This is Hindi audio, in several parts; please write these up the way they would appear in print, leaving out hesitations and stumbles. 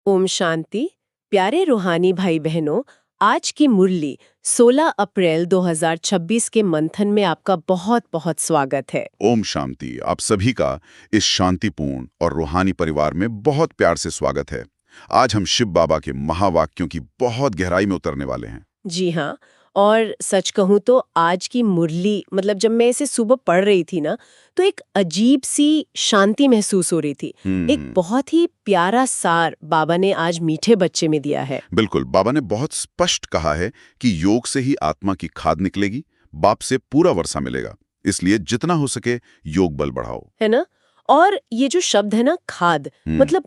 ओम शांति। प्यारे रूहानी भाई बहनों, आज की मुरली 16 अप्रैल 2026 के मंथन में आपका बहुत बहुत स्वागत है। ओम शांति। आप सभी का इस शांतिपूर्ण और रूहानी परिवार में बहुत प्यार से स्वागत है। आज हम शिव बाबा के महावाक्यों की बहुत गहराई में उतरने वाले हैं। जी हाँ, और सच कहूँ तो आज की मुरली जब मैं इसे सुबह पढ़ रही थी ना, तो एक अजीब सी शांति महसूस हो रही थी। एक बहुत ही प्यारा सार बाबा ने आज मीठे बच्चे में दिया है। बिल्कुल, बाबा ने बहुत स्पष्ट कहा है कि योग से ही आत्मा की खाद निकलेगी, बाप से पूरा वर्षा मिलेगा। इसलिए जितना हो सके योग बल बढ़ाओ, है ना। और ये जो शब्द है ना, खाद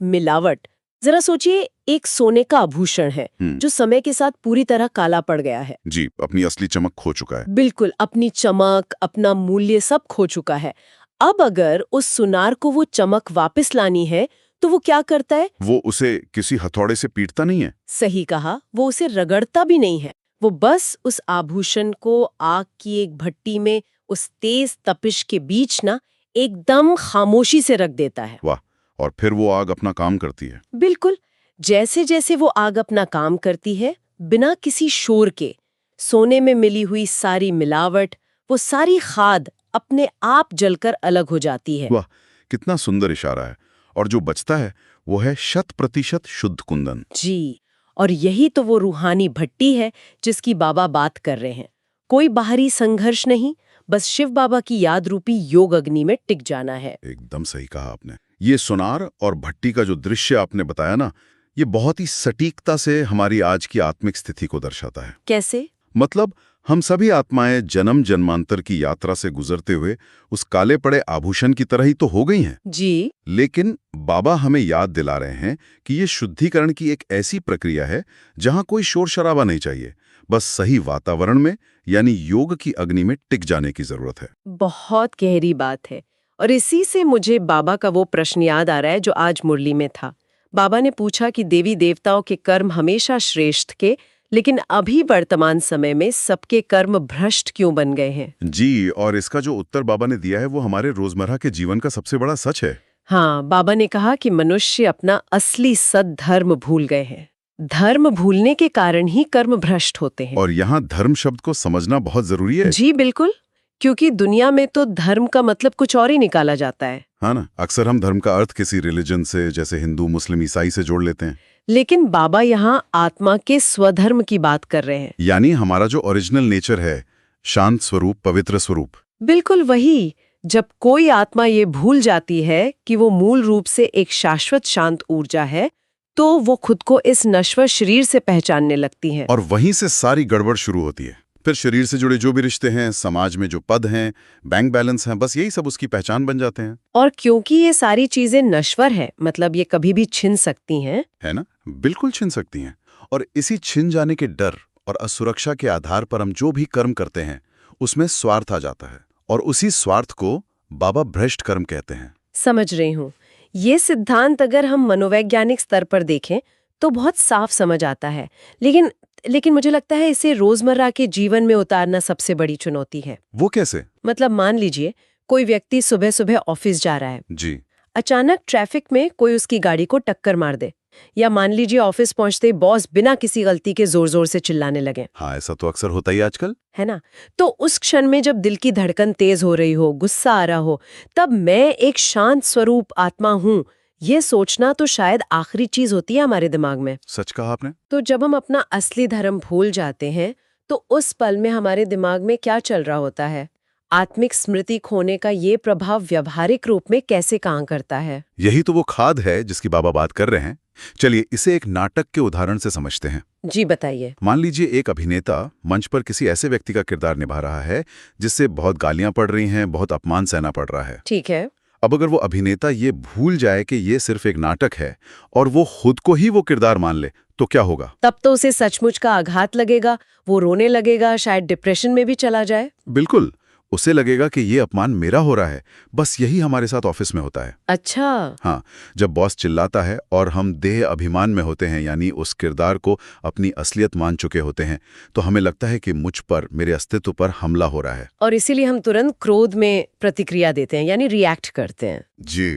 मिलावट, जरा सोचिए, एक सोने का आभूषण है जो समय के साथ पूरी तरह काला पड़ गया है। जी, अपनी असली चमक खो चुका है। बिल्कुल, अपनी चमक, अपना मूल्य सब खो चुका है। अब अगर उस सुनार को वो चमक वापस लानी है तो वो क्या करता है? वो उसे किसी हथौड़े से पीटता नहीं है। सही कहा, वो उसे रगड़ता भी नहीं है। वो बस उस आभूषण को आग की एक भट्टी में उस तेज तपिश के बीच ना एकदम खामोशी से रख देता है। वाह! और फिर वो आग अपना काम करती है। बिल्कुल, जैसे जैसे वो आग अपना काम करती है, बिना किसी शोर के, सोने में मिली हुई सारी मिलावट, वो सारी खाद अपने आप जलकर अलग हो जाती है। वाह, कितना सुंदर इशारा है। और जो बचता है वो है 100% शुद्ध कुंदन। जी, और यही तो वो रूहानी भट्टी है जिसकी बाबा बात कर रहे हैं। कोई बाहरी संघर्ष नहीं, बस शिव बाबा की याद रूपी योग अग्नि में टिक जाना है। एकदम सही कहा आपने। ये सोनार और भट्टी का जो दृश्य आपने बताया ना, ये बहुत ही सटीकता से हमारी आज की आत्मिक स्थिति को दर्शाता है। कैसे? मतलब हम सभी आत्माएं जन्म जन्मांतर की यात्रा से गुजरते हुए उस काले पड़े आभूषण की तरह ही तो हो गई हैं। जी, लेकिन बाबा हमें याद दिला रहे हैं कि ये शुद्धिकरण की एक ऐसी प्रक्रिया है जहां कोई शोर शराबा नहीं चाहिए, बस सही वातावरण में यानी योग की अग्नि में टिक जाने की जरूरत है। बहुत गहरी बात है। और इसी से मुझे बाबा का वो प्रश्न याद आ रहा है जो आज मुरली में था। बाबा ने पूछा कि देवी देवताओं के कर्म हमेशा श्रेष्ठ के, लेकिन अभी वर्तमान समय में सबके कर्म भ्रष्ट क्यों बन गए हैं? जी, और इसका जो उत्तर बाबा ने दिया है वो हमारे रोजमर्रा के जीवन का सबसे बड़ा सच है। हाँ, बाबा ने कहा कि मनुष्य अपना असली सद्धर्म भूल गए हैं। धर्म भूलने के कारण ही कर्म भ्रष्ट होते हैं। और यहाँ धर्म शब्द को समझना बहुत जरूरी है। जी बिल्कुल, क्योंकि दुनिया में तो धर्म का मतलब कुछ और ही निकाला जाता है। हाँ ना, अक्सर हम धर्म का अर्थ किसी रिलीजन से, जैसे हिंदू, मुस्लिम, ईसाई से जोड़ लेते हैं। लेकिन बाबा यहाँ आत्मा के स्वधर्म की बात कर रहे हैं। यानी हमारा जो ओरिजिनल नेचर है, शांत स्वरूप, पवित्र स्वरूप। बिल्कुल वही। जब कोई आत्मा ये भूल जाती है कि वो मूल रूप से एक शाश्वत शांत ऊर्जा है, तो वो खुद को इस नश्वर शरीर से पहचानने लगती है। और वहीं से सारी गड़बड़ शुरू होती है। फिर शरीर से जुड़े जो भी रिश्ते हैं, समाज में जो पद हैं, बैंक बैलेंस हैं, बस यही सब उसकी पहचान बन जाते हैं। और क्योंकि ये सारी चीजें नश्वर है, मतलब ये कभी भी छिन सकती हैं। है ना, बिल्कुल छिन सकती हैं। और इसी छिन जाने के डर और असुरक्षा के आधार पर हम जो भी कर्म करते हैं उसमें स्वार्थ आ जाता है, और उसी स्वार्थ को बाबा भ्रष्ट कर्म कहते हैं। समझ रही हूँ। ये सिद्धांत अगर हम मनोवैज्ञानिक स्तर पर देखें तो बहुत साफ समझ आता है, लेकिन मुझे लगता है इसे रोजमर्रा के जीवन में उतारना सबसे बड़ी चुनौती है। वो कैसे? मतलब मान लीजिए कोई व्यक्ति सुबह सुबह ऑफिस जा रहा है। जी। अचानक ट्रैफिक में कोई उसकी गाड़ी को टक्कर मार दे, या मान लीजिए ऑफिस पहुंचते ही बॉस बिना किसी गलती के जोर जोर से चिल्लाने लगे। हाँ, ऐसा तो अक्सर होता ही आजकल। है ना। तो उस क्षण में जब दिल की धड़कन तेज हो रही हो, गुस्सा आ रहा हो, तब मैं एक शांत स्वरूप आत्मा हूँ, ये सोचना तो शायद आखिरी चीज होती है हमारे दिमाग में। सच कहा आपने। तो जब हम अपना असली धर्म भूल जाते हैं तो उस पल में हमारे दिमाग में क्या चल रहा होता है? आत्मिक स्मृति खोने का ये प्रभाव व्यवहारिक रूप में कैसे काम करता है? यही तो वो खाद है जिसकी बाबा बात कर रहे हैं। चलिए इसे एक नाटक के उदाहरण से समझते हैं। जी बताइए। मान लीजिए एक अभिनेता मंच पर किसी ऐसे व्यक्ति का किरदार निभा रहा है जिससे बहुत गालियां पड़ रही हैं, बहुत अपमान सहना पड़ रहा है। ठीक है। अब अगर वो अभिनेता ये भूल जाए कि ये सिर्फ एक नाटक है और वो खुद को ही वो किरदार मान ले, तो क्या होगा? तब तो उसे सचमुच का आघात लगेगा, वो रोने लगेगा, शायद डिप्रेशन में भी चला जाए। बिल्कुल, उसे लगेगा कि ये अपमान मेरा हो रहा है। बस यही हमारे साथ ऑफिस में होता है। अच्छा। हाँ, जब बॉस चिल्लाता है और हम देह अभिमान में होते हैं, यानी उस किरदार को अपनी असलियत मान चुके होते हैं, तो हमें लगता है कि मुझ पर, मेरे अस्तित्व पर हमला हो रहा है। और इसीलिए हम तुरंत क्रोध में प्रतिक्रिया देते हैं, यानी रिएक्ट करते हैं। जी,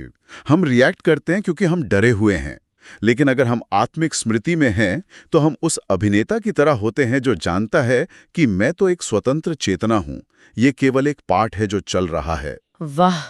हम रिएक्ट करते हैं क्योंकि हम डरे हुए हैं। लेकिन अगर हम आत्मिक स्मृति में हैं तो हम उस अभिनेता की तरह होते हैं जो जानता है कि मैं तो एक स्वतंत्र चेतना हूं, ये केवल एक पाठ है जो चल रहा है। वाह,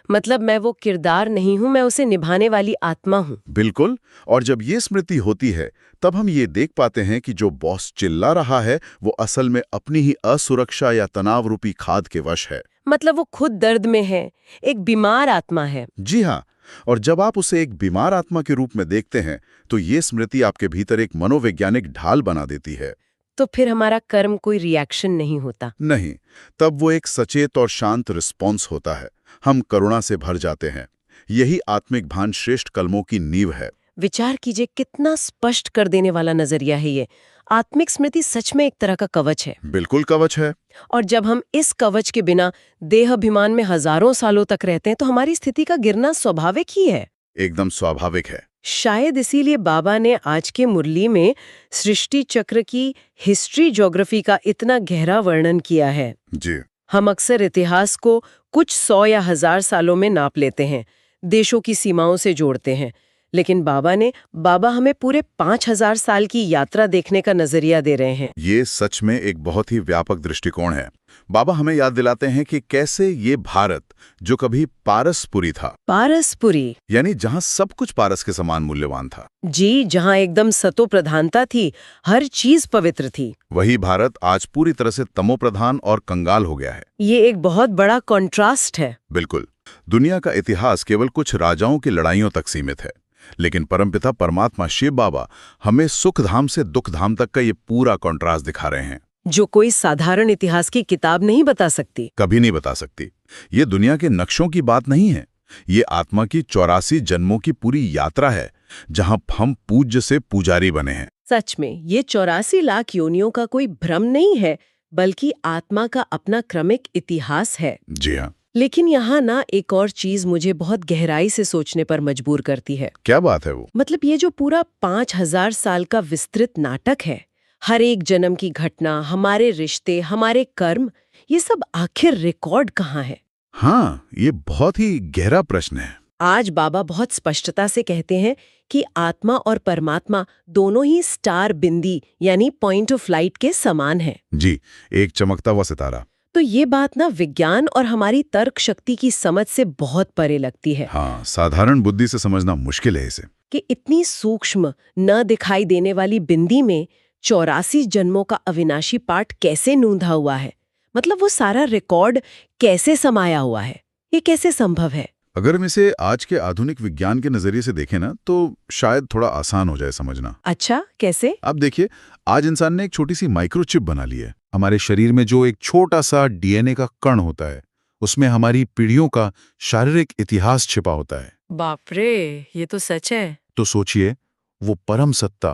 मतलब मैं वो किरदार नहीं हूं, मैं उसे निभाने वाली आत्मा हूं। बिल्कुल। और जब ये स्मृति होती है तब हम ये देख पाते हैं कि जो बॉस चिल्ला रहा है वो असल में अपनी ही असुरक्षा या तनाव रूपी खाद के वश है। मतलब वो खुद दर्द में है, एक बीमार आत्मा है। जी हाँ। और जब आप उसे एक बीमार आत्मा के रूप में देखते हैं तो ये स्मृति आपके भीतर एक मनोवैज्ञानिक ढाल बना देती है। तो फिर हमारा कर्म कोई रिएक्शन नहीं होता। नहीं, तब वो एक सचेत और शांत रिस्पॉन्स होता है। हम करुणा से भर जाते हैं। यही आत्मिक भान श्रेष्ठ कलमों की नींव है। विचार कीजिए, कितना स्पष्ट कर देने वाला नजरिया है ये। आत्मिक स्मृति सच में एक तरह का कवच है। बिल्कुल कवच है। और जब हम इस कवच के बिना देहाभिमान में हजारों सालों तक रहते हैं तो हमारी स्थिति का गिरना स्वाभाविक ही है। एकदम स्वाभाविक है। शायद इसीलिए बाबा ने आज के मुरली में सृष्टि चक्र की हिस्ट्री ज्योग्राफी का इतना गहरा वर्णन किया है। जी। हम अक्सर इतिहास को कुछ 100 या 1000 सालों में नाप लेते हैं, देशों की सीमाओं से जोड़ते हैं, लेकिन बाबा हमें पूरे 5000 साल की यात्रा देखने का नजरिया दे रहे हैं। ये सच में एक बहुत ही व्यापक दृष्टिकोण है। बाबा हमें याद दिलाते हैं कि कैसे ये भारत, जो कभी पारसपुरी था, पारसपुरी यानी जहां सब कुछ पारस के समान मूल्यवान था, जी, जहां एकदम सतो प्रधानता थी, हर चीज पवित्र थी, वही भारत आज पूरी तरह से तमो प्रधान और कंगाल हो गया है। ये एक बहुत बड़ा कॉन्ट्रास्ट है। बिल्कुल। दुनिया का इतिहास केवल कुछ राजाओं की लड़ाइयों तक सीमित है, लेकिन परमपिता परमात्मा शिव बाबा हमें सुख धाम से दुख धाम तक का ये पूरा कॉन्ट्रास्ट दिखा रहे हैं, जो कोई साधारण इतिहास की किताब नहीं बता सकती। कभी नहीं बता सकती। ये दुनिया के नक्शों की बात नहीं है, ये आत्मा की 84 जन्मों की पूरी यात्रा है, जहां हम पूज्य से पुजारी बने हैं। सच में ये 84 लाख योनियों का कोई भ्रम नहीं है, बल्कि आत्मा का अपना क्रमिक इतिहास है। जी हाँ। लेकिन यहाँ ना एक और चीज मुझे बहुत गहराई से सोचने पर मजबूर करती है। क्या बात है वो? मतलब ये जो पूरा 5000 साल का विस्तृत नाटक है, हर एक जन्म की घटना, हमारे रिश्ते, हमारे कर्म, ये सब आखिर रिकॉर्ड कहाँ है? हाँ, ये बहुत ही गहरा प्रश्न है। आज बाबा बहुत स्पष्टता से कहते हैं कि आत्मा और परमात्मा दोनों ही स्टार बिंदी यानी पॉइंट ऑफ लाइट के समान है। जी, एक चमकता हुआ सितारा। तो ये बात ना विज्ञान और हमारी तर्क शक्ति की समझ से बहुत परे लगती है। हाँ, साधारण बुद्धि से समझना मुश्किल है इसे। कि इतनी सूक्ष्म न दिखाई देने वाली बिंदी में 84 जन्मों का अविनाशी पाठ कैसे नूंधा हुआ है? मतलब वो सारा रिकॉर्ड कैसे समाया हुआ है? ये कैसे संभव है? अगर हम इसे आज के आधुनिक विज्ञान के नजरिए से देखें ना, तो शायद थोड़ा आसान हो जाए समझना। अच्छा, कैसे? आप देखिए, आज इंसान ने एक छोटी सी माइक्रोचिप बना ली है। हमारे शरीर में जो एक छोटा सा डीएनए का कण होता है, उसमें हमारी पीढ़ियों का शारीरिक इतिहास छिपा होता है। बाप रे, ये तो सच है। तो सोचिए, वो परम सत्ता,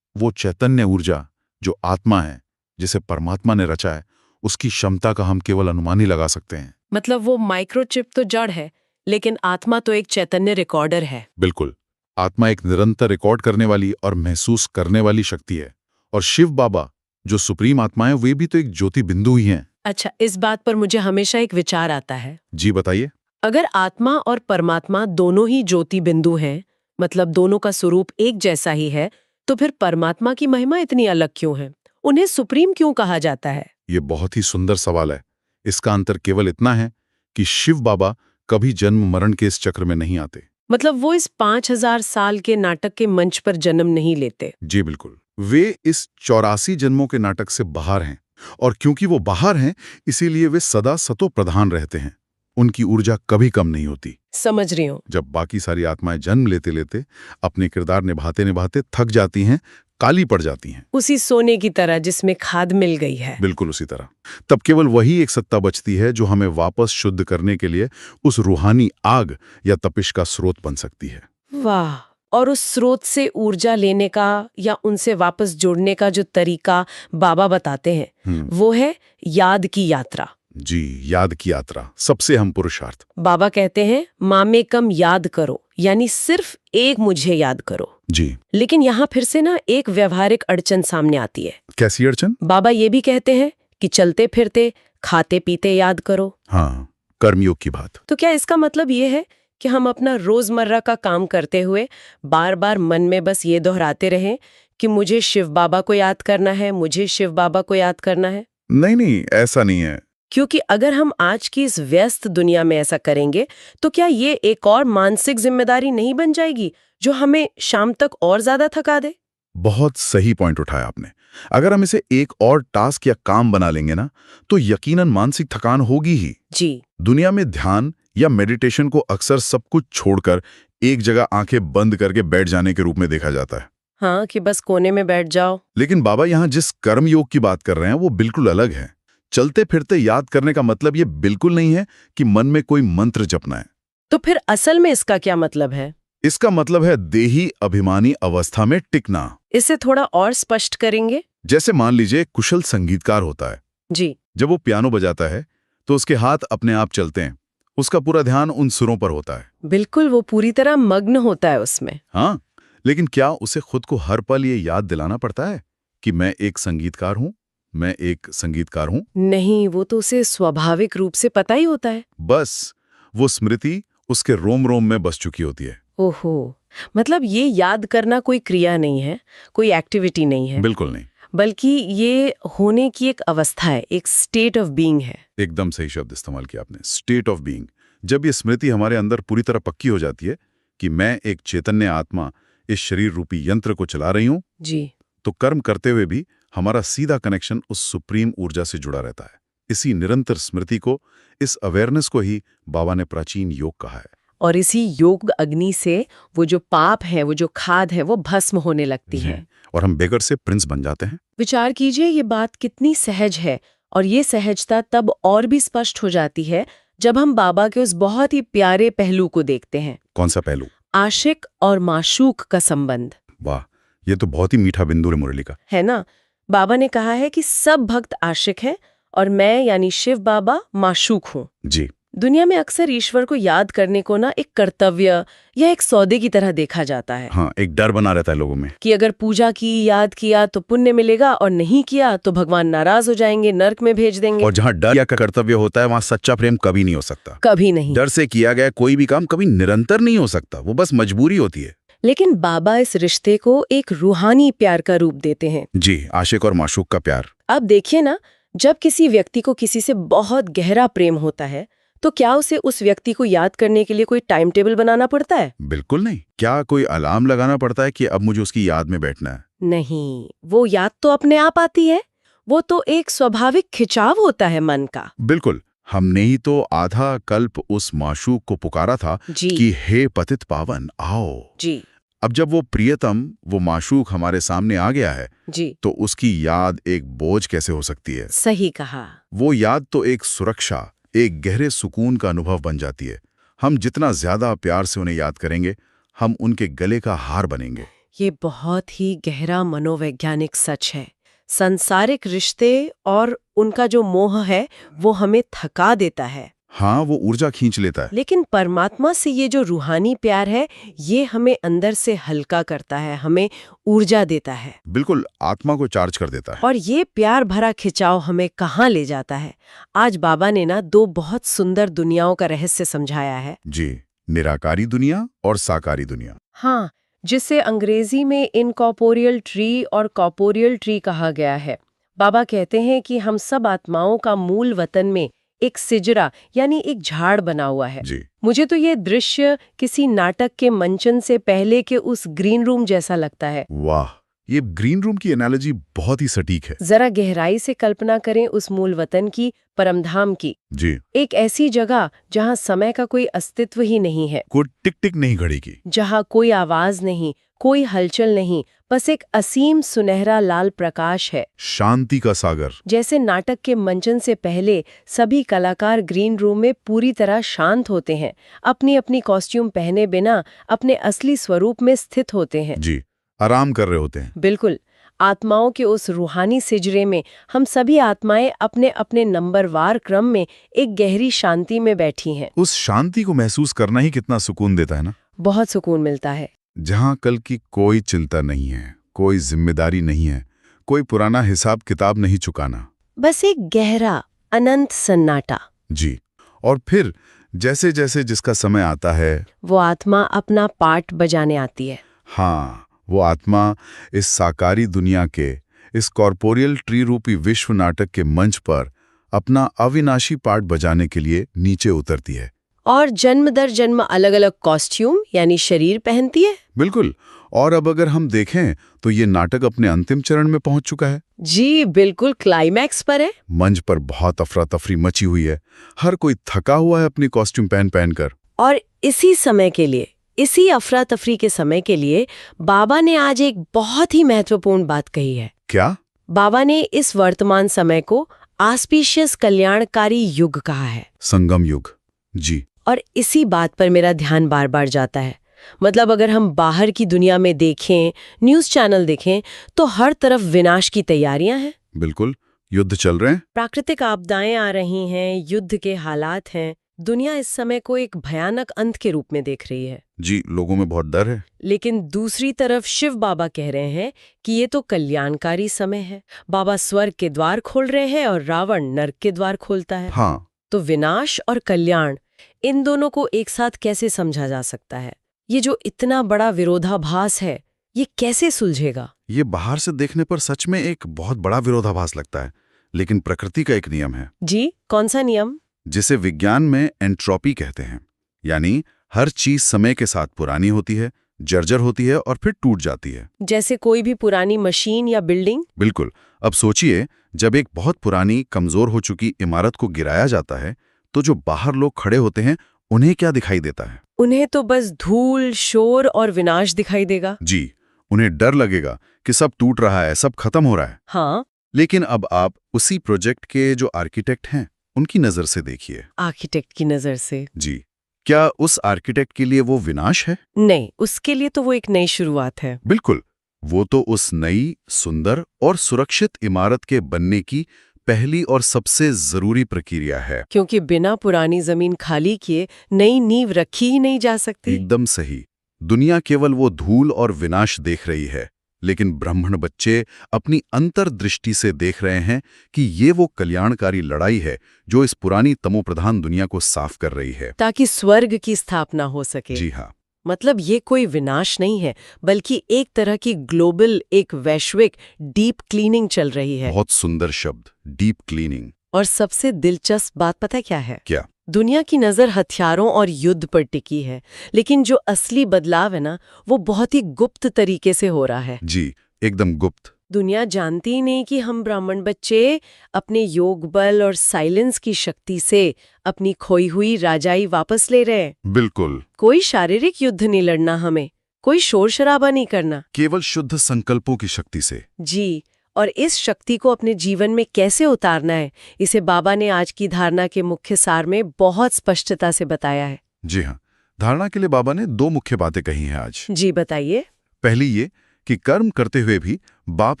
वो चैतन्य ऊर्जा जो आत्मा है, जिसे परमात्मा ने रचा है, उसकी क्षमता का हम केवल अनुमान ही लगा सकते हैं। मतलब वो माइक्रोचिप तो जड़ है, लेकिन आत्मा तो एक चैतन्य रिकॉर्डर है। बिल्कुल। आत्मा एक निरंतर रिकॉर्ड करने वाली और महसूस करने वाली शक्ति है। और शिव बाबा, जो सुप्रीम आत्मा है, वे भी तो एक ज्योति बिंदु ही हैं। अच्छा, इस बात पर मुझे हमेशा एक विचार आता है। जी बताइए। अगर आत्मा और परमात्मा दोनों ही ज्योति बिंदु हैं, मतलब दोनों का स्वरूप एक जैसा ही है, तो फिर परमात्मा की महिमा इतनी अलग क्यों है? उन्हें सुप्रीम क्यों कहा जाता है? ये बहुत ही सुंदर सवाल है। इसका अंतर केवल इतना है कि शिव बाबा कभी जन्म मरण के इस चक्र में नहीं आते। मतलब वो इस 5000 साल के नाटक के मंच पर जन्म नहीं लेते। जी बिल्कुल। वे इस 84 जन्मों के नाटक से बाहर हैं, और क्योंकि वो बाहर हैं, इसीलिए वे सदा सतो प्रधान रहते हैं। उनकी ऊर्जा कभी कम नहीं होती। समझ रही हूँ। जब बाकी सारी आत्माएं जन्म लेते लेते अपने किरदार निभाते निभाते थक जाती हैं, काली पड़ जाती हैं, उसी सोने की तरह जिसमें खाद मिल गई है। बिल्कुल उसी तरह, तब केवल वही एक सत्ता बचती है जो हमें वापस शुद्ध करने के लिए उस रूहानी आग या तपिश का स्रोत बन सकती है। वाह! और उस स्रोत से ऊर्जा लेने का या उनसे वापस जुड़ने का जो तरीका बाबा बताते हैं, वो है याद की यात्रा। जी, याद की यात्रा, सबसे अहम पुरुषार्थ। बाबा कहते हैं, मामे कम याद करो, यानी सिर्फ एक मुझे याद करो। जी। लेकिन यहाँ फिर से ना एक व्यवहारिक अड़चन सामने आती है। कैसी अड़चन? बाबा ये भी कहते हैं कि चलते फिरते खाते पीते याद करो। हाँ, कर्मयोग की बात। तो क्या इसका मतलब ये है कि हम अपना रोजमर्रा का काम करते हुए बार बार मन में बस ये दोहराते रहें कि मुझे शिव बाबा को याद करना है, मुझे शिव बाबा को याद करना है? नहीं नहीं, ऐसा नहीं है। क्योंकि अगर हम आज की इस व्यस्त दुनिया में ऐसा करेंगे तो क्या ये एक और मानसिक जिम्मेदारी नहीं बन जाएगी जो हमें शाम तक और ज्यादा थका दे? बहुत सही पॉइंट उठाया आपने। अगर हम इसे एक और टास्क या काम बना लेंगे ना, तो यकीनन मानसिक थकान होगी ही। जी। दुनिया में ध्यान या मेडिटेशन को अक्सर सब कुछ छोड़कर एक जगह आंखें बंद करके बैठ जाने के रूप में देखा जाता है। हाँ, कि बस कोने में बैठ जाओ। लेकिन बाबा यहाँ जिस कर्म योग की बात कर रहे हैं वो बिल्कुल अलग है। चलते फिरते याद करने का मतलब ये बिल्कुल नहीं है कि मन में कोई मंत्र जपना है। तो फिर असल में इसका क्या मतलब है? इसका मतलब है देही अभिमानी अवस्था में टिकना। इसे थोड़ा और स्पष्ट करेंगे? जैसे मान लीजिए एक कुशल संगीतकार होता है। जी। जब वो पियानो बजाता है तो उसके हाथ अपने आप चलते हैं, उसका पूरा ध्यान उन सुरों पर होता है। बिल्कुल, वो पूरी तरह मग्न होता है उसमें। हाँ, लेकिन क्या उसे खुद को हर पल ये याद दिलाना पड़ता है कि मैं एक संगीतकार हूँ, मैं एक संगीतकार हूँ? नहीं, वो तो उसे स्वाभाविक रूप से पता ही होता है। बस वो स्मृति उसके रोम रोम में बस चुकी होती है। ओहो, मतलब ये याद करना कोई क्रिया नहीं है, कोई एक्टिविटी नहीं है, बिल्कुल नहीं। बल्कि ये होने की एक अवस्था है, एक स्टेट ऑफ बीइंग है। एकदम सही शब्द इस्तेमाल किया आपने, स्टेट ऑफ बीइंग। जब ये स्मृति हमारे अंदर पूरी तरह पक्की हो जाती है कि मैं एक चैतन्य आत्मा इस शरीर रूपी यंत्र को चला रही हूँ, जी। तो कर्म करते हुए भी हमारा सीधा कनेक्शन उस सुप्रीम ऊर्जा से जुड़ा रहता है। इसी निरंतर स्मृति को, इस अवेयरनेस को ही बाबा ने प्राचीन योग कहा है। और इसी योग अग्नि से वो जो पाप है, वो जो खाद है, वो भस्म होने लगती है और हम बेगर से प्रिंस बन जाते हैं। विचार कीजिए, ये बात कितनी सहज है। और ये सहजता तब और भी स्पष्ट हो जाती है जब हम बाबा के उस बहुत ही प्यारे पहलू को देखते हैं। कौन सा पहलू? आशिक और माशूक का संबंध। वाह, ये तो बहुत ही मीठा बिंदु है मुरली का। है ना? बाबा ने कहा है कि सब भक्त आशिक हैं और मैं यानी शिव बाबा माशूक हूँ। जी। दुनिया में अक्सर ईश्वर को याद करने को ना एक कर्तव्य या एक सौदे की तरह देखा जाता है। हाँ, एक डर बना रहता है लोगों में कि अगर पूजा की, याद किया तो पुण्य मिलेगा और नहीं किया तो भगवान नाराज हो जाएंगे, नर्क में भेज देंगे। और जहाँ डर या कर्तव्य होता है वहाँ सच्चा प्रेम कभी नहीं हो सकता। कभी नहीं। डर से किया गया कोई भी काम कभी निरंतर नहीं हो सकता, वो बस मजबूरी होती है। लेकिन बाबा इस रिश्ते को एक रूहानी प्यार का रूप देते हैं। जी, आशिक और माशूक का प्यार। अब देखिए ना, जब किसी व्यक्ति को किसी से बहुत गहरा प्रेम होता है तो क्या उसे उस व्यक्ति को याद करने के लिए कोई टाइम टेबल बनाना पड़ता है? बिल्कुल नहीं। क्या कोई अलार्म लगाना पड़ता है कि अब मुझे उसकी याद में बैठना है? नहीं, वो याद तो अपने आप आती है। वो तो एक स्वाभाविक खिंचाव होता है मन का। बिल्कुल। हमने ही तो आधा कल्प उस माशूक को पुकारा था कि हे पतित पावन आओ। जी। अब जब वो प्रियतम, वो माशूक हमारे सामने आ गया है जी। तो उसकी याद एक बोझ कैसे हो सकती है? सही कहा। वो याद तो एक सुरक्षा, एक गहरे सुकून का अनुभव बन जाती है। हम जितना ज्यादा प्यार से उन्हें याद करेंगे, हम उनके गले का हार बनेंगे। ये बहुत ही गहरा मनोवैज्ञानिक सच है। सांसारिक रिश्ते और उनका जो मोह है वो हमें थका देता है। हाँ, वो ऊर्जा खींच लेता है। लेकिन परमात्मा से ये जो रूहानी प्यार है, ये हमें अंदर से हल्का करता है, हमें ऊर्जा देता है। बिल्कुल, आत्मा को चार्ज कर देता है। और ये प्यार भरा खिंचाव हमें कहाँ ले जाता है? आज बाबा ने ना दो बहुत सुंदर दुनियाओं का रहस्य समझाया है। जी, निराकारी दुनिया और साकारी दुनिया। हाँ, जिसे अंग्रेजी में इनकॉर्पोरियल ट्री और कॉर्पोरियल ट्री कहा गया है। बाबा कहते हैं कि हम सब आत्माओं का मूल वतन में एक सिजरा यानी एक झाड़ बना हुआ है। जी। मुझे तो ये दृश्य किसी नाटक के मंचन से पहले के उस ग्रीन रूम जैसा लगता है। वाह, ये ग्रीन रूम की एनालॉजी बहुत ही सटीक है। जरा गहराई से कल्पना करें उस मूल वतन की, परमधाम की। जी। एक ऐसी जगह जहाँ समय का कोई अस्तित्व ही नहीं है, कोई टिक टिक नहीं घड़ी की, जहाँ कोई आवाज नहीं, कोई हलचल नहीं, बस एक असीम सुनहरा लाल प्रकाश है, शांति का सागर। जैसे नाटक के मंचन से पहले सभी कलाकार ग्रीन रूम में पूरी तरह शांत होते हैं, अपनी अपनी कॉस्ट्यूम पहने बिना अपने असली स्वरूप में स्थित होते हैं। जी, आराम कर रहे होते हैं। बिल्कुल। आत्माओं के उस रूहानी सिजरे में हम सभी आत्माएं अपने अपने नंबरवार क्रम में एक गहरी शांति में बैठी हैं। उस शांति को महसूस करना ही कितना सुकून देता है ना। बहुत सुकून मिलता है। जहाँ कल की कोई चिंता नहीं है, कोई जिम्मेदारी नहीं है, कोई पुराना हिसाब किताब नहीं चुकाना, बस एक गहरा अनंत सन्नाटा। जी। और फिर जैसे जैसे जिसका समय आता है, वो आत्मा अपना पार्ट बजाने आती है। हाँ, वो आत्मा इस साकारी दुनिया के, इस कॉर्पोरियल ट्री रूपी विश्व नाटक के मंच पर अपना अविनाशी पार्ट बजाने के लिए नीचे उतरती है। और जन्म दर जन्म अलग अलग कॉस्ट्यूम यानी शरीर पहनती है। बिल्कुल। और अब अगर हम देखें तो ये नाटक अपने अंतिम चरण में पहुंच चुका है। जी बिल्कुल, क्लाइमैक्स पर है। मंच पर बहुत अफरा तफरी मची हुई है। हर कोई थका हुआ है अपनी कॉस्ट्यूम पहन कर। और इसी समय के लिए, इसी अफरा तफरी के समय के लिए बाबा ने आज एक बहुत ही महत्वपूर्ण बात कही है। क्या? बाबा ने इस वर्तमान समय को ऑस्पिशियस कल्याणकारी युग कहा है। संगम युग। जी। और इसी बात पर मेरा ध्यान बार बार जाता है। मतलब अगर हम बाहर की दुनिया में देखें, न्यूज़ चैनल देखें, तो हर तरफ विनाश की तैयारियां हैं। बिल्कुल, युद्ध चल रहे हैं। प्राकृतिक आपदाएं आ रही हैं, युद्ध के हालात हैं। दुनिया इस समय को एक भयानक अंत के रूप में देख रही है। जी, लोगों में बहुत डर है। लेकिन दूसरी तरफ शिव बाबा कह रहे हैं कि ये तो कल्याणकारी समय है। बाबा स्वर्ग के द्वार खोल रहे हैं और रावण नर्क के द्वार खोलता है। हाँ। तो विनाश और कल्याण, इन दोनों को एक साथ कैसे समझा जा सकता है? ये जो इतना बड़ा विरोधाभास है, ये कैसे सुलझेगा? ये बाहर से देखने पर सच में एक बहुत बड़ा विरोधाभास लगता है, लेकिन प्रकृति का एक नियम है। जी, कौन सा नियम? जिसे विज्ञान में एंट्रोपी कहते हैं। यानी हर चीज समय के साथ पुरानी होती है, जर्जर होती है और फिर टूट जाती है। जैसे कोई भी पुरानी मशीन या बिल्डिंग? बिल्कुल। अब सोचिए, जब एक बहुत पुरानी, कमजोर हो चुकी इमारत को गिराया जाता है, तो जो बाहर लोग खड़े होते हैं, उन्हें क्या दिखाई देता है? उन्हें तो बस धूल, शोर और विनाश दिखाई देगा। जी, उन्हें डर लगेगा कि सब टूट रहा है, सब खत्म हो रहा है। हाँ। लेकिन अब आप उसी प्रोजेक्ट के जो आर्किटेक्ट हैं, उनकी नजर से देखिए। आर्किटेक्ट की नजर से? जी। क्या उस आर्किटेक्ट के लिए वो विनाश है? नहीं, उसके लिए तो वो एक नई शुरुआत है। बिल्कुल। वो तो उस नई, सुंदर और सुरक्षित इमारत के बनने की पहली और सबसे जरूरी प्रक्रिया है। क्योंकि बिना पुरानी जमीन खाली किए नई नींव रखी ही नहीं जा सकती। एकदम सही। दुनिया केवल वो धूल और विनाश देख रही है, लेकिन ब्राह्मण बच्चे अपनी अंतर्दृष्टि से देख रहे हैं कि ये वो कल्याणकारी लड़ाई है जो इस पुरानी तमोप्रधान दुनिया को साफ कर रही है, ताकि स्वर्ग की स्थापना हो सके। जी हाँ। मतलब ये कोई विनाश नहीं है, बल्कि एक तरह की ग्लोबल, एक वैश्विक डीप क्लीनिंग चल रही है। बहुत सुंदर शब्द, डीप क्लीनिंग। और सबसे दिलचस्प बात पता क्या है? क्या? दुनिया की नजर हथियारों और युद्ध पर टिकी है, लेकिन जो असली बदलाव है ना, वो बहुत ही गुप्त तरीके से हो रहा है। जी, एकदम गुप्त। दुनिया जानती ही नहीं कि हम ब्राह्मण बच्चे अपने योग बल और साइलेंस की शक्ति से अपनी खोई हुई राजाई वापस ले रहे हैं। बिल्कुल। कोई शारीरिक युद्ध नहीं लड़ना हमें, कोई शोर शराबा नहीं करना, केवल शुद्ध संकल्पों की शक्ति से। जी। और इस शक्ति को अपने जीवन में कैसे उतारना है, इसे बाबा ने आज की धारणा के मुख्य सार में बहुत स्पष्टता से बताया है। जी हाँ, धारणा के लिए बाबा ने 2 मुख्य बातें कही हैं आज। जी बताइए। पहली ये कि कर्म करते हुए भी बाप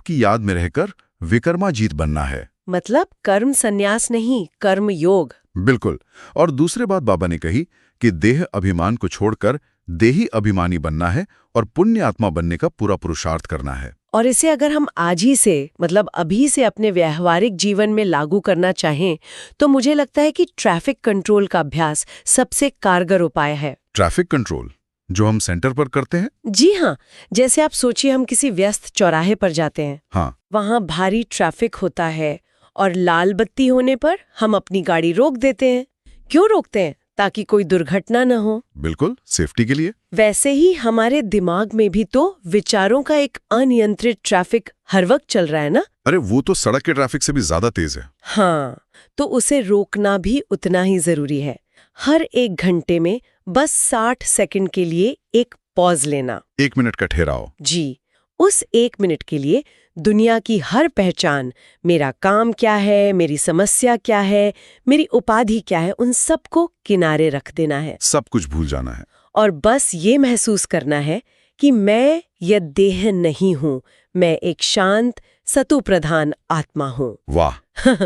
की याद में रहकर विकर्माजीत बनना है। मतलब कर्म संन्यास नहीं, कर्म योग। बिल्कुल। और दूसरी बात बाबा ने कही कि देह अभिमान को छोड़कर देही अभिमानी बनना है और पुण्य आत्मा बनने का पूरा पुरुषार्थ करना है। और इसे अगर हम आज ही से, मतलब अभी से अपने व्यावहारिक जीवन में लागू करना चाहें, तो मुझे लगता है कि ट्रैफिक कंट्रोल का अभ्यास सबसे कारगर उपाय है। ट्रैफिक कंट्रोल जो हम सेंटर पर करते हैं? जी हाँ। जैसे आप सोचिए, हम किसी व्यस्त चौराहे पर जाते हैं। हाँ। वहाँ भारी ट्रैफिक होता है और लाल बत्ती होने पर हम अपनी गाड़ी रोक देते हैं। क्यों रोकते हैं? ताकि कोई दुर्घटना न हो। बिल्कुल, सेफ्टी के लिए। वैसे ही हमारे दिमाग में भी तो विचारों का एक अनियंत्रित ट्रैफिक हर वक्त चल रहा है ना। अरे वो तो सड़क के ट्रैफिक से भी ज्यादा तेज है। हाँ, तो उसे रोकना भी उतना ही जरूरी है। हर 1 घंटे में बस 60 सेकंड के लिए एक पॉज लेना। 1 मिनट का ठहराव। जी, उस 1 मिनट के लिए दुनिया की हर पहचान, मेरा काम क्या है, मेरी समस्या क्या है, मेरी उपाधि क्या है, उन सब को किनारे रख देना है। सब कुछ भूल जाना है। और बस ये महसूस करना है कि मैं यह देह नहीं हूँ, मैं एक शांत, सतु प्रधान आत्मा हूँ। वाह।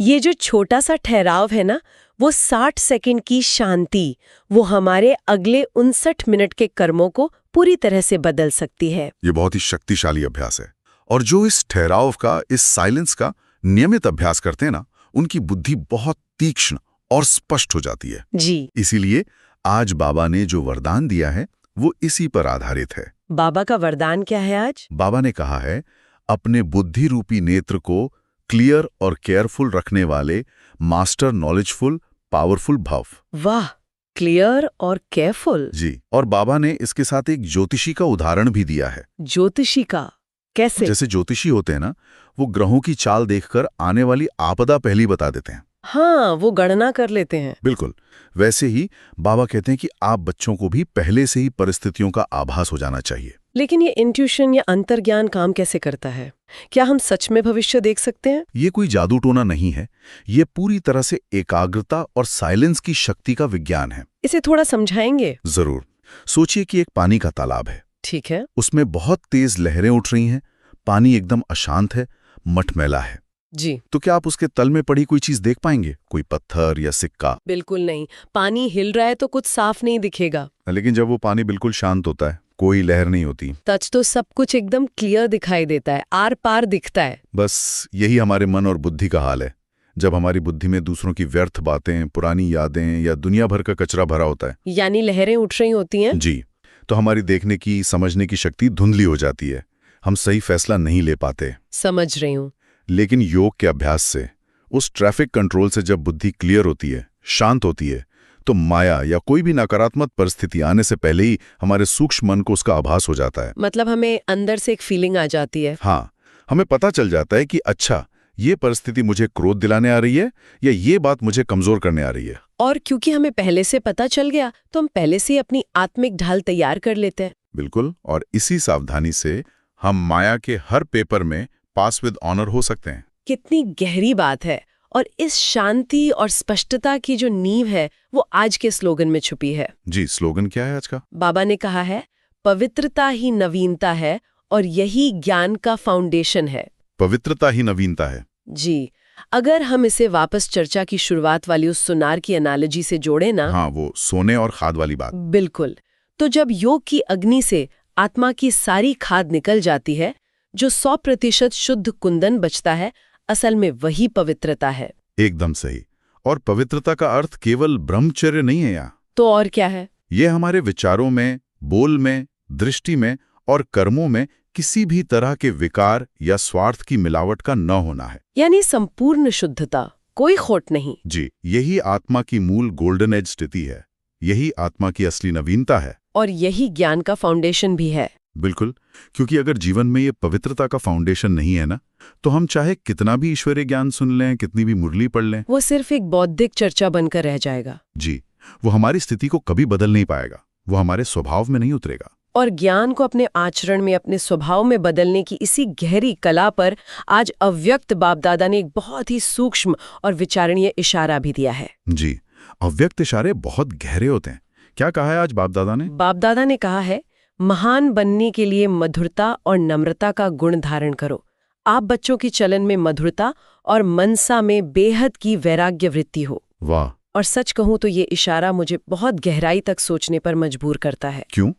ये जो छोटा सा ठहराव है ना, वो 60 सेकंड की शांति, वो हमारे अगले 59 मिनट के कर्मों को पूरी तरह से बदल सकती है। ये बहुत ही शक्तिशाली अभ्यास है। और जो इस ठहराव का, इस साइलेंस का नियमित अभ्यास करते हैं ना, उनकी बुद्धि बहुत तीक्ष्ण और स्पष्ट हो जाती है। जी। इसीलिए आज बाबा ने जो वरदान दिया है वो इसी पर आधारित है। बाबा का वरदान क्या है आज? बाबा ने कहा है, अपने बुद्धि रूपी नेत्र को क्लियर और केयरफुल रखने वाले मास्टर नॉलेजफुल पावरफुल भव। वाह, क्लियर और केयरफुल। जी, और बाबा ने इसके साथ एक ज्योतिषी का उदाहरण भी दिया है। ज्योतिषी का? कैसे? जैसे ज्योतिषी होते हैं ना, वो ग्रहों की चाल देखकर आने वाली आपदा पहले ही बता देते हैं। हाँ, वो गणना कर लेते हैं। बिल्कुल। वैसे ही बाबा कहते हैं कि आप बच्चों को भी पहले से ही परिस्थितियों का आभास हो जाना चाहिए। लेकिन ये इंट्यूशन या अंतर्ज्ञान काम कैसे करता है? क्या हम सच में भविष्य देख सकते हैं? ये कोई जादू टोना नहीं है, ये पूरी तरह से एकाग्रता और साइलेंस की शक्ति का विज्ञान है। इसे थोड़ा समझाएंगे? जरूर। सोचिए कि एक पानी का तालाब है। ठीक है। उसमें बहुत तेज लहरें उठ रही हैं, पानी एकदम अशांत है, मटमैला है। जी। तो क्या आप उसके तल में पड़ी कोई चीज देख पाएंगे? कोई पत्थर या सिक्का? बिल्कुल नहीं। पानी हिल रहा है तो कुछ साफ नहीं दिखेगा। लेकिन जब वो पानी बिल्कुल शांत होता है, कोई लहर नहीं होती, तच तो सब कुछ एकदम क्लियर दिखाई देता है, आर पार दिखता है। बस यही हमारे मन और बुद्धि का हाल है। जब हमारी बुद्धि में दूसरों की व्यर्थ बातें, पुरानी यादें या दुनिया भर का कचरा भरा होता है, यानी लहरें उठ रही होती हैं? जी, तो हमारी देखने की, समझने की शक्ति धुंधली हो जाती है। हम सही फैसला नहीं ले पाते। समझ रही हूँ। लेकिन योग के अभ्यास से, उस ट्रैफिक कंट्रोल से जब बुद्धि क्लियर होती है, शांत होती है, तो माया या कोई भी नकारात्मक परिस्थिति आने से पहले ही हमारे सूक्ष्म मन को उसका आभास हो जाता है। मतलब हमें अंदर से एक फीलिंग आ जाती है। हाँ, हमें पता चल जाता है कि अच्छा, ये परिस्थिति मुझे क्रोध दिलाने आ रही है या ये बात मुझे कमजोर करने आ रही है। और क्योंकि हमें पहले से पता चल गया तो हम पहले से अपनी आत्मिक ढाल तैयार कर लेते हैं। बिल्कुल, और इसी सावधानी से हम माया के हर पेपर में पास विद ऑनर हो सकते हैं। कितनी गहरी बात है। और इस शांति और स्पष्टता की जो नींव है वो आज के स्लोगन में छुपी है। जी, स्लोगन क्या है आज का? बाबा ने कहा है, पवित्रता ही नवीनता है और यही ज्ञान का फाउंडेशन है। पवित्रता ही नवीनता है। जी, अगर हम इसे वापस चर्चा की शुरुआत वाली उस सुनार की एनालॉजी से जोड़े ना। हाँ, वो सोने और खाद वाली बात। बिल्कुल। तो जब योग की अग्नि से आत्मा की सारी खाद निकल जाती है, जो 100% शुद्ध कुंदन बचता है, असल में वही पवित्रता है। एकदम सही। और पवित्रता का अर्थ केवल ब्रह्मचर्य नहीं है यहाँ। तो और क्या है? ये हमारे विचारों में, बोल में, दृष्टि में और कर्मों में किसी भी तरह के विकार या स्वार्थ की मिलावट का न होना है। यानी संपूर्ण शुद्धता, कोई खोट नहीं। जी, यही आत्मा की मूल गोल्डन एज स्थिति है। यही आत्मा की असली नवीनता है। और यही ज्ञान का फाउंडेशन भी है। बिल्कुल, क्योंकि अगर जीवन में ये पवित्रता का फाउंडेशन नहीं है ना, तो हम चाहे कितना भी ईश्वरीय ज्ञान सुन लें, कितनी भी मुरली पढ़ लें, वो सिर्फ एक बौद्धिक चर्चा बनकर रह जाएगा। जी, वो हमारी स्थिति को कभी बदल नहीं पाएगा, वो हमारे स्वभाव में नहीं उतरेगा। और ज्ञान को अपने आचरण में, अपने स्वभाव में बदलने की इसी गहरी कला पर आज अव्यक्त बाप दादा ने एक बहुत ही सूक्ष्म और विचारणीय इशारा भी दिया है। जी, अव्यक्त इशारे बहुत गहरे होते हैं। क्या कहा है आज बाप दादा ने? बाप दादा ने कहा है, महान बनने के लिए मधुरता और नम्रता का गुण धारण करो। आप बच्चों की चलन में मधुरता और मनसा में बेहद की वैराग्य वृत्ति हो। वाह। और सच कहूं तो ये इशारा मुझे बहुत गहराई तक सोचने पर मजबूर करता है। क्यों?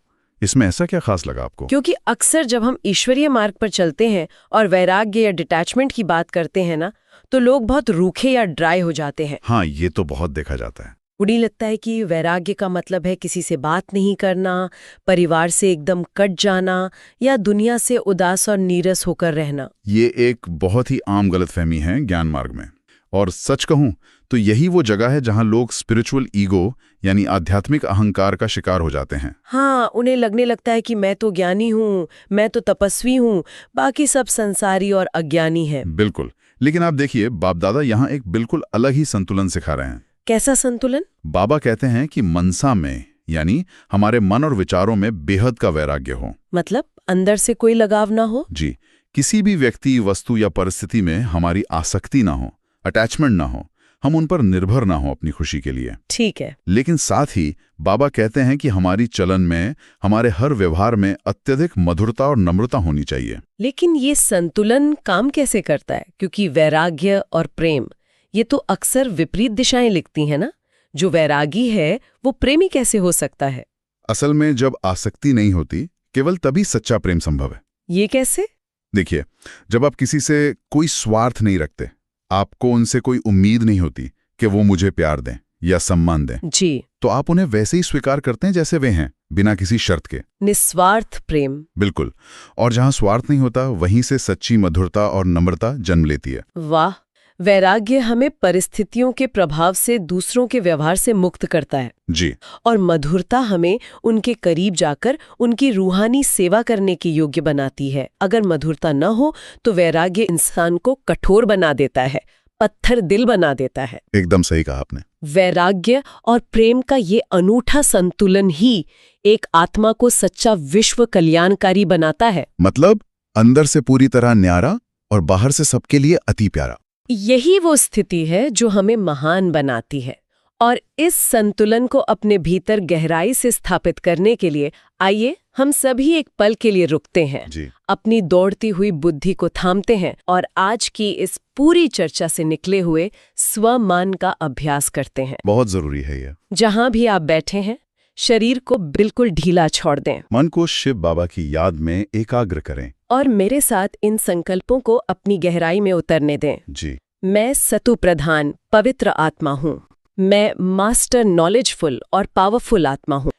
इसमें ऐसा क्या खास लगा आपको? क्योंकि अक्सर जब हम ईश्वरीय मार्ग पर चलते हैं और वैराग्य या डिटैचमेंट की बात करते हैं ना, तो लोग बहुत रूखे या ड्राई हो जाते हैं। हाँ, ये तो बहुत देखा जाता है। उन्हें लगता है कि वैराग्य का मतलब है किसी से बात नहीं करना, परिवार से एकदम कट जाना या दुनिया से उदास और नीरस होकर रहना। ये एक बहुत ही आम गलतफहमी है ज्ञान मार्ग में। और सच कहूं तो यही वो जगह है जहां लोग स्पिरिचुअल ईगो यानी आध्यात्मिक अहंकार का शिकार हो जाते हैं। हाँ, उन्हें लगने लगता है कि मैं तो ज्ञानी हूँ, मैं तो तपस्वी हूँ, बाकी सब संसारी और अज्ञानी है। बिल्कुल, लेकिन आप देखिए, बाप दादा यहाँ एक बिल्कुल अलग ही संतुलन सिखा रहे हैं। कैसा संतुलन? बाबा कहते हैं कि मनसा में यानी हमारे मन और विचारों में बेहद का वैराग्य हो। मतलब अंदर से कोई लगाव ना हो? जी, किसी भी व्यक्ति, वस्तु या परिस्थिति में हमारी आसक्ति ना हो, अटैचमेंट ना हो, हम उन पर निर्भर ना हो अपनी खुशी के लिए। ठीक है। लेकिन साथ ही बाबा कहते हैं कि हमारी चलन में, हमारे हर व्यवहार में अत्यधिक मधुरता और नम्रता होनी चाहिए। लेकिन ये संतुलन काम कैसे करता है? क्योंकि वैराग्य और प्रेम ये तो अक्सर विपरीत दिशाएं लिखती हैं ना। जो वैरागी है वो प्रेमी कैसे हो सकता है? असल में जब आसक्ति नहीं होती, केवल तभी सच्चा प्रेम संभव है। ये कैसे? देखिए, जब आप किसी से कोई स्वार्थ नहीं रखते, आपको उनसे कोई उम्मीद नहीं होती, कि वो मुझे प्यार दें या सम्मान दें, जी, तो आप उन्हें वैसे ही स्वीकार करते हैं जैसे वे हैं, बिना किसी शर्त के। निस्वार्थ प्रेम। बिल्कुल। और जहां स्वार्थ नहीं होता, वहीं से सच्ची मधुरता और नम्रता जन्म लेती है। वाह, वैराग्य हमें परिस्थितियों के प्रभाव से दूसरों के व्यवहार से मुक्त करता है जी, और मधुरता हमें उनके करीब जाकर उनकी रूहानी सेवा करने के योग्य बनाती है। अगर मधुरता न हो तो वैराग्य इंसान को कठोर बना देता है, पत्थर दिल बना देता है। एकदम सही कहा आपने। वैराग्य और प्रेम का ये अनूठा संतुलन ही एक आत्मा को सच्चा विश्व कल्याणकारी बनाता है। मतलब अंदर से पूरी तरह न्यारा और बाहर से सबके लिए अति प्यारा। यही वो स्थिति है जो हमें महान बनाती है। और इस संतुलन को अपने भीतर गहराई से स्थापित करने के लिए आइए हम सभी एक पल के लिए रुकते हैं, जी, अपनी दौड़ती हुई बुद्धि को थामते हैं और आज की इस पूरी चर्चा से निकले हुए स्वमान का अभ्यास करते हैं। बहुत जरूरी है यह। जहां भी आप बैठे हैं, शरीर को बिल्कुल ढीला छोड़ दें मन को शिव बाबा की याद में एकाग्र करें और मेरे साथ इन संकल्पों को अपनी गहराई में उतरने दें। जी। मैं सतु प्रधान पवित्र आत्मा हूँ। मैं मास्टर नॉलेजफुल और पावरफुल आत्मा हूँ।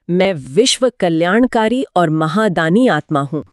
मैं विश्व कल्याणकारी और महादानी आत्मा हूँ।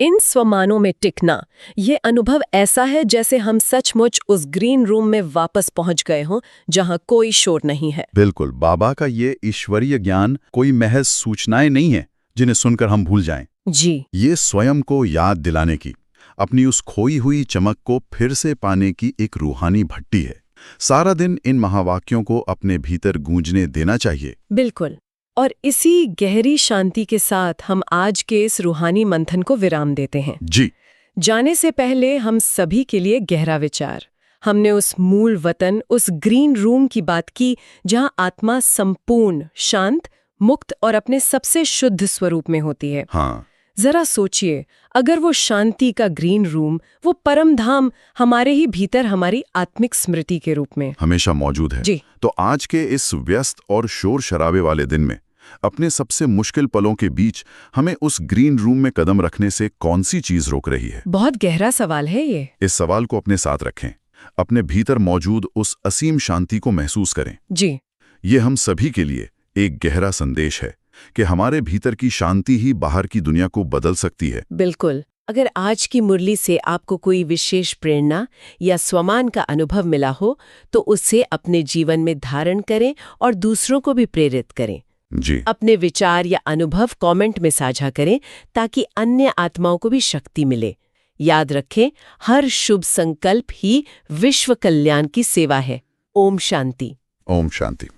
इन स्वमानों में टिकना, ये अनुभव ऐसा है जैसे हम सचमुच उस ग्रीन रूम में वापस पहुंच गए हों जहां कोई शोर नहीं है। बिल्कुल, बाबा का ये ईश्वरीय ज्ञान कोई महज सूचनाएं नहीं है जिन्हें सुनकर हम भूल जाएं। जी, ये स्वयं को याद दिलाने की, अपनी उस खोई हुई चमक को फिर से पाने की एक रूहानी भट्टी है। सारा दिन इन महावाक्यों को अपने भीतर गूंजने देना चाहिए। बिल्कुल। और इसी गहरी शांति के साथ हम आज के इस रूहानी मंथन को विराम देते हैं। जी, जाने से पहले हम सभी के लिए गहरा विचार। हमने उस मूल वतन, उस ग्रीन रूम की बात की जहां आत्मा संपूर्ण, शांत, मुक्त और अपने सबसे शुद्ध स्वरूप में होती है। हाँ, जरा सोचिए, अगर वो शांति का ग्रीन रूम, वो परम धाम हमारे ही भीतर हमारी आत्मिक स्मृति के रूप में हमेशा मौजूद है। जी, तो आज के इस व्यस्त और शोर शराबे वाले दिन में अपने सबसे मुश्किल पलों के बीच हमें उस ग्रीन रूम में कदम रखने से कौन सी चीज रोक रही है? बहुत गहरा सवाल है ये। इस सवाल को अपने साथ रखें, अपने भीतर मौजूद उस असीम शांति को महसूस करें। जी, ये हम सभी के लिए एक गहरा संदेश है कि हमारे भीतर की शांति ही बाहर की दुनिया को बदल सकती है। बिल्कुल। अगर आज की मुरली से आपको कोई विशेष प्रेरणा या स्वमान का अनुभव मिला हो तो उसे अपने जीवन में धारण करें और दूसरों को भी प्रेरित करें। जी, अपने विचार या अनुभव कमेंट में साझा करें ताकि अन्य आत्माओं को भी शक्ति मिले। याद रखें, हर शुभ संकल्प ही विश्व कल्याण की सेवा है। ओम शांति। ओम शांति।